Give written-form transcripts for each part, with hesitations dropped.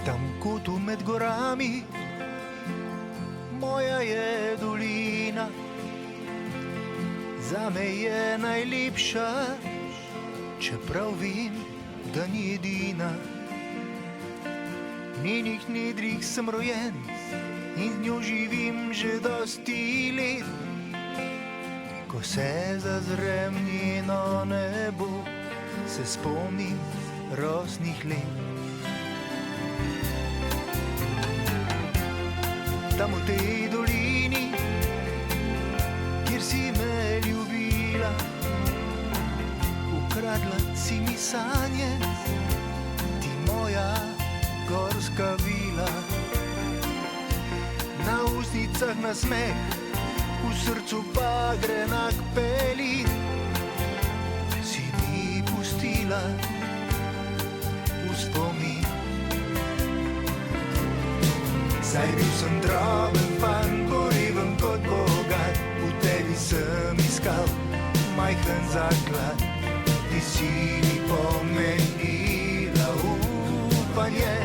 Tam v kotu med gorami, moja je dolina, zame je najlepša, čeprav vem, da ni edina. V njenih nedrih sem rojen in z njo živim že dosti let. Ko se zazrem njeno nebo, se spomnim rosnih let. Tam v tej dolini, kjer si me ljubila, ukradla si mi sanje, ti moja gorska vila. Na ustnicah nasmeh, v srcu pa grenak pelin, si mi pustila v spomin. Saj bil sem droben fan, poreven kot bogat, v tebi sem iskal majhen zaklad. Ti si mi pomenila upanje.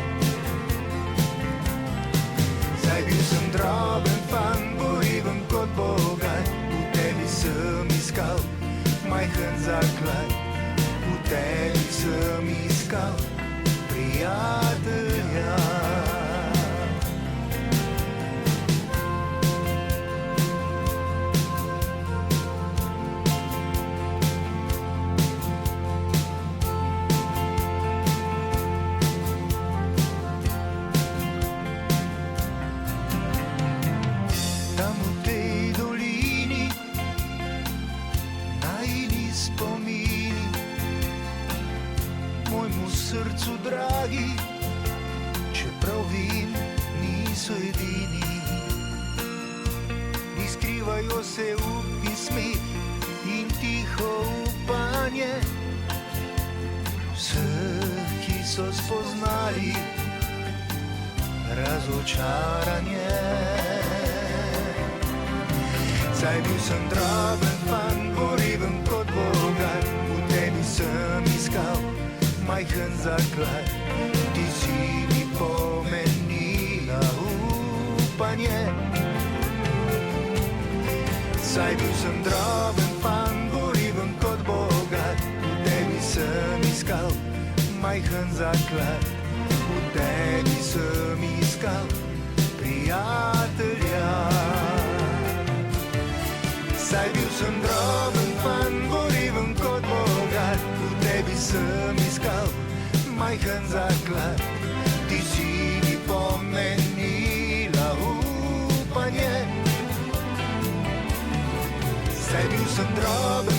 Saj bil sem droben fan, poreven kot bogat, v tebi sem iskal majhen zaklad. V tebi sem iskal prijatelja. Mojemu srcu dragi, čeprav vem, niso edini. Izkrivajo se up in smeh in tiho upanje vseh, ki so spoznali razočaranje. Saj bil sem droben fan, poreven kot bogat, v tebi sem iskal majhen zaklad. Ti si mi pomenila upanje. Saj bil sem droben fan, poreven kot bogat, v tebi sem iskal majhen zaklad. V tebi sem iskal prijatelja. Saj bil sem droben fan, poreven kot bogat, v tebi sem iskal majhen zaklad. Ti si mi pomenila upanje. Saj bil sem droben